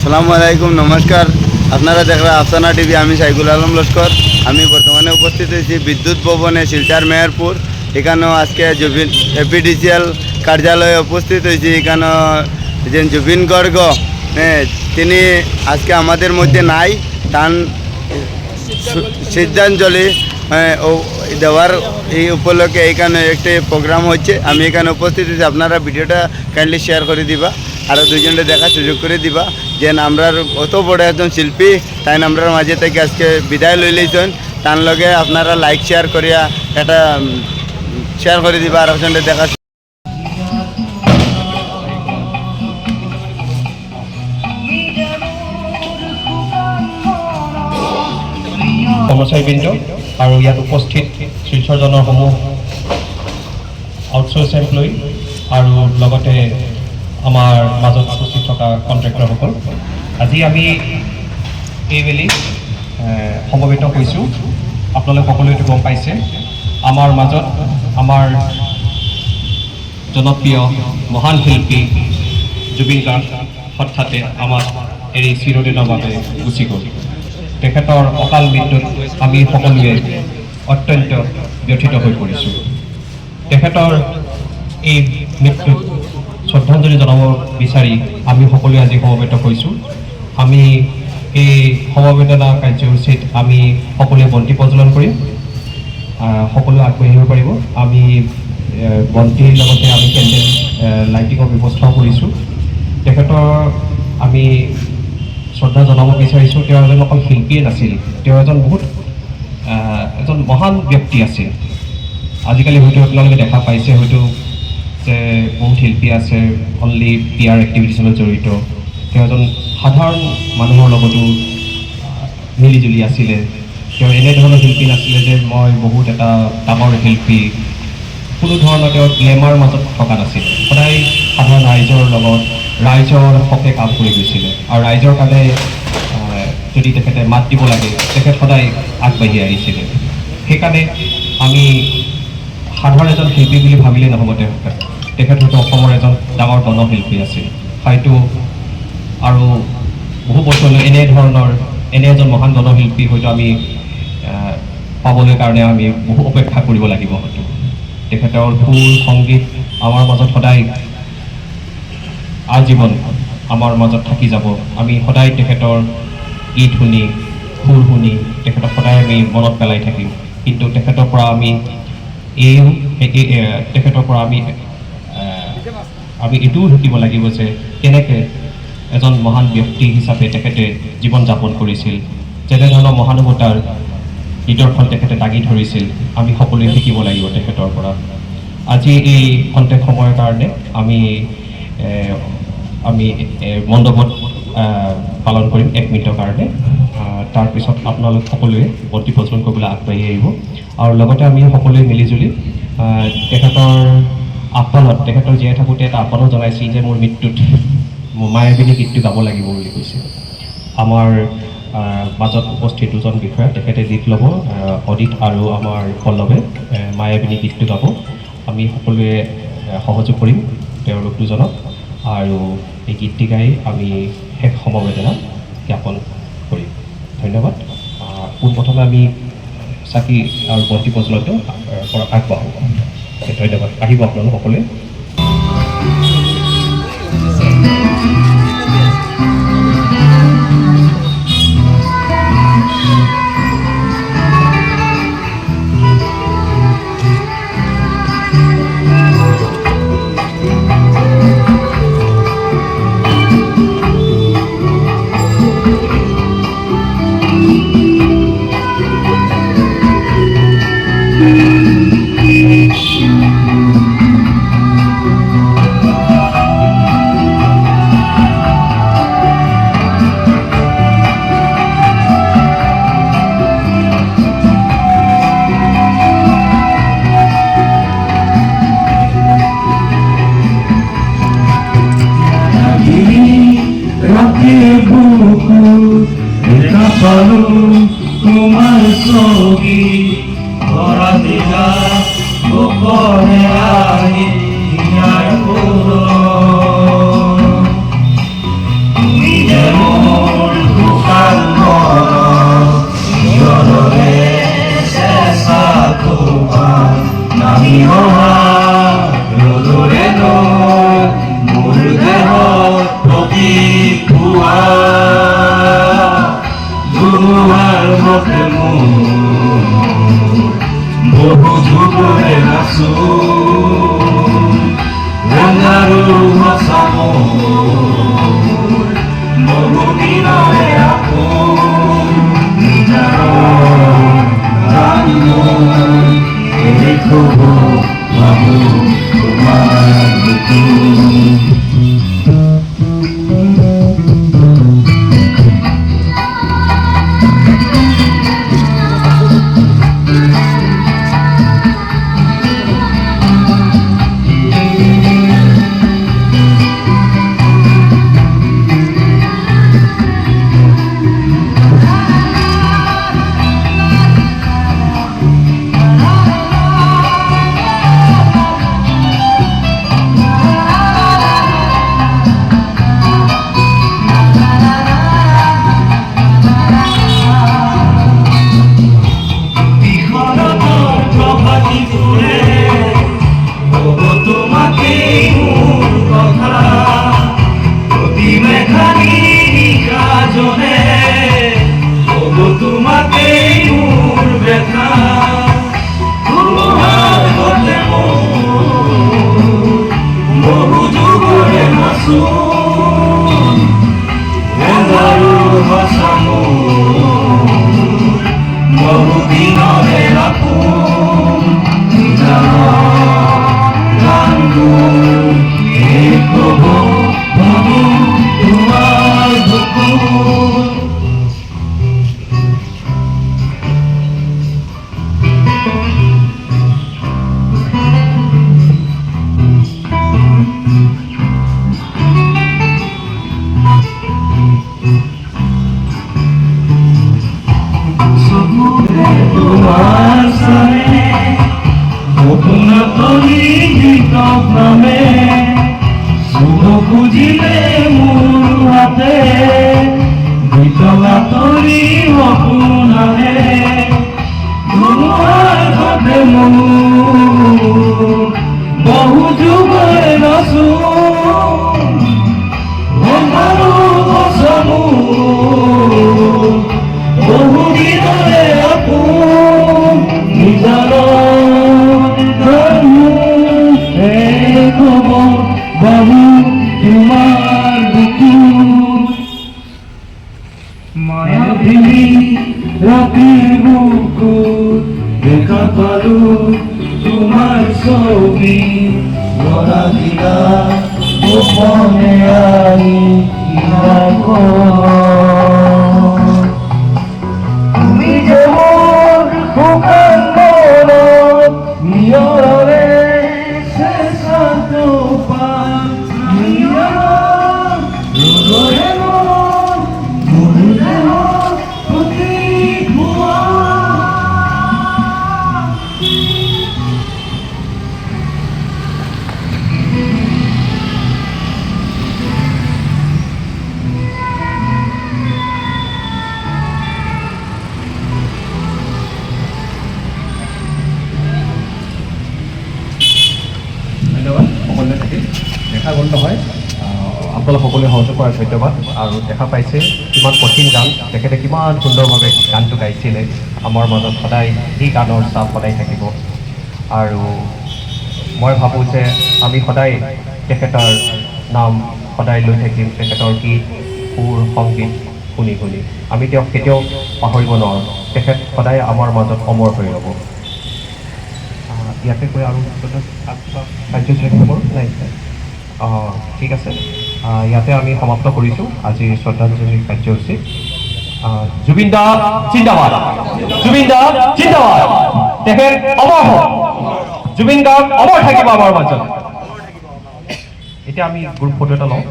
আসসালামু আলাইকুম, নমস্কার। আপনারা দেখরা আফসানা টিভি। আমি সাইকুল আলম লস্কর। আমি বর্তমানে উপস্থিত হয়েছি বিদ্যুৎ ভবনে, শিলচর মেহেরপুর। এখানেও আজকে জুবিন এপিডিসিএল কার্যালয়ে উপস্থিত হয়েছি। এখানেও যে জুবিন গর্গ তিনি আজকে আমাদের মধ্যে নাই। তার শ্রদ্ধাঞ্জলি দেওয়ার এই উপলক্ষে এখানে একটি প্রোগ্রাম হচ্ছে। আমি এখানে উপস্থিত হয়েছি। আপনারা ভিডিওটা কাইন্ডলি শেয়ার করে দিবা, আরও দুজনকে দেখার সুযোগ করে দিবা যে আমরার অত বড় একজন শিল্পী তাই আমরার মাঝে থেকে আজকে বিদায় লই লইছেন। তার লগে আপনারা লাইক শেয়ার করিয়া এটা শেয়ার করে দিবা আর একজনকে দেখা। কৰ্মচাৰীবৃন্দ আৰু ইয়াত উপস্থিত শিলচৰ জনসমূহ আউটচোৰ্চ এমপ্লয়ী আৰু লগতে আমাৰ মাজত উপস্থিত থকা কণ্ট্ৰেক্টৰসকল, আজি আমি এইবেলি সমবেত হৈছোঁ। আপোনালোক সকলোৱেতো গম পাইছে, আমাৰ মাজত আমাৰ জনপ্ৰিয় মহান শিল্পী জুবিন গাৰ্গ হঠাতে আমাক এৰি চিৰদিনৰ বাবে গুচি গ'ল। তেখেতৰ অকাল মৃত্যুত আমি সকলোৱে অত্যন্ত ব্যথিত হৈ পৰিছোঁ। তেখেতৰ এই মৃত্যুত শ্ৰদ্ধাঞ্জলি জনাব বিচাৰি আমি সকলোৱে আজি সমবেত হৈছোঁ। আমি এই সমবেদনা কাৰ্যসূচীত আমি সকলোৱে বন্তি প্ৰজ্বলন কৰিম। সকলোৱে আগবাঢ়ি আহিব পাৰিব। আমি বন্তিৰ লগতে আমি কেণ্ডেল লাইটিঙৰ ব্যৱস্থাও কৰিছোঁ। তেখেতৰ আমি শ্ৰদ্ধা জনাব বিচাৰিছোঁ। তেওঁ এজন অকল শিল্পীয়ে নাছিল, তেওঁ এজন মহান ব্যক্তি আছিল। আজিকালি হয়তো আপোনালোকে দেখা পাইছে হয়তো যে বহুত শিল্পী আছে অনলি PR এক্টিভিটিছৰ লগত জড়িত। তেওঁ এজন সাধাৰণ মানুহৰ লগতো মিলিজুলি আছিলে। তেওঁ এনেধৰণৰ শিল্পী নাছিলে যে মই বহুত এটা ডাঙৰ শিল্পী, কোনো ধৰণৰ তেওঁ গ্লেমাৰ মাজত থকা নাছিল। সদায় সাধাৰণ ৰাইজৰ লগত ৰাইজৰ হকে কাম কৰি গৈছিলে আৰু ৰাইজৰ কাৰণে যদি তেখেতে মাত দিব লাগে তেখেত সদায় আগবাঢ়ি আহিছিলে। সেইকাৰণে আমি সাধাৰণ এজন শিল্পী বুলি ভাবিলে নহ'ব। তেখেত হয়তো অসমৰ এজন ডাঙৰ গণশিল্পী আছিল হয়তো, আৰু বহু বছৰলৈ এনে এজন মহান গণশিল্পী হয়তো আমি পাবলৈ কাৰণে আমি বহু অপেক্ষা কৰিব লাগিব হয়তো। তেখেতৰ সুৰ সংগীত আমাৰ মাজত সদায় আজীৱন আমাৰ মাজত থাকি যাব। আমি সদায় তেখেতৰ গীত শুনি সুৰ শুনি তেখেতক সদায় আমি মনত পেলাই থাকিম। কিন্তু তেখেতৰ পৰা আমি এইটোও শিকিব লাগিব যে কেনেকৈ এজন মহান ব্যক্তি হিচাপে তেখেতে জীৱন যাপন কৰিছিল, যেনেধৰণৰ মহানুভৱতাৰ নিদৰ্শন তেখেতে দাঙি ধৰিছিল। আমি সকলোৱে শিকিব লাগিব তেখেতৰ পৰা। আজি এই খন্তেক সময়ৰ কাৰণে আমি মণ্ডপত পালন কৰিম 1 মিনিটৰ কাৰণে। তাৰপিছত আপোনালোক সকলোৱে বন্তি প্ৰজ্বলন কৰিবলৈ আগবাঢ়ি আহিব আৰু লগতে আমি সকলোৱে মিলিজুলি তেখেতৰ আহ্বানত, তেখেতৰ জীয়াই থাকোঁতে এটা আহ্বানো জনাইছিল যে মোৰ মৃত্যুত মায়াবিনী গীতটো গাব লাগিব বুলি কৈছিল। আমাৰ মাজত উপস্থিত দুজন বিষয়া, তেখেতে গীত ল'ব, অদিত আৰু আমাৰ পল্লৱে মায়াবিনী গীতটো গাব। আমি সকলোৱে সহযোগ কৰিম তেওঁলোক দুজনক আৰু এই গীতটি গাই আমি শেষ সমবেদনা জ্ঞাপন কৰিম। ধন্যবাদ। পোনপ্ৰথমে আমি চাকি আৰু বন্তি প্ৰজ্বলনটো আগবাঢ়োঁ। ধন্যবাদ। আহিব আপোনালোক সকলোৱে। তোমাৰ ছবি ধৰা দিলা গোপনে আনি তুমি যেমন ধুমুহাৰ মতে বহু যুগৰে নাচো ৰঙাৰু সঁচাম বহু দিনৰে আপোন নিজাৰ গান লিখোঁ বাবু তোমাৰ বুকু বহু যুগৰে নাচো ৰঙাৰু সঁচামো বহু দিনৰে আপোন নিজাৰ বাবু তোমাৰ বুকু মায়াবিনী ৰাতিৰ বুকুত দেখা পালো তোমাৰ ছবি লৰা দিলা গোপনে আহি তুমি যে মোৰ শুকান মনত নিয়ৰে চেঁচাটো পাম হৃদয়ে মোৰ দেহত প্ৰতীক হোৱা ধন্যবাদ সকলোৱে থাকি দেখা গ'ল নহয় আপোনালোক সকলোৱে সহযোগ কৰাৰ ধন্যবাদ আৰু দেখা পাইছে কিমান কঠিন গান তেখেতে কিমান সুন্দৰভাৱে গানটো গাইছিলে আমাৰ মাজত সদায় সেই গানৰ চাপ সদায় থাকিব আৰু মই ভাবোঁ যে আমি সদায় তেখেতৰ নাম সদায় লৈ থাকিম তেখেতৰ গীত সুৰ সংগীত শুনি শুনি আমি তেওঁক কেতিয়াও পাহৰিব নোৱাৰোঁ তেখেত সদায় আমাৰ মাজত অমৰ হৈ ৰ'ব ইয়াতে কৈ আৰু কাৰ্যসূচী ৰাখিব নাই ঠিক আছে ইয়াতে আমি সমাপ্ত কৰিছোঁ আজিৰ শ্ৰদ্ধাঞ্জলি কাৰ্যসূচী জুবিন দা জিন্দাবাদ জুবিন দা জিন্দাবাদ তেখেত অমৰ হওক জুবিন গাৰ্গ অমৰ থাকিব আমাৰ মাজত এতিয়া আমি গ্ৰুপ ফটো এটা লওঁ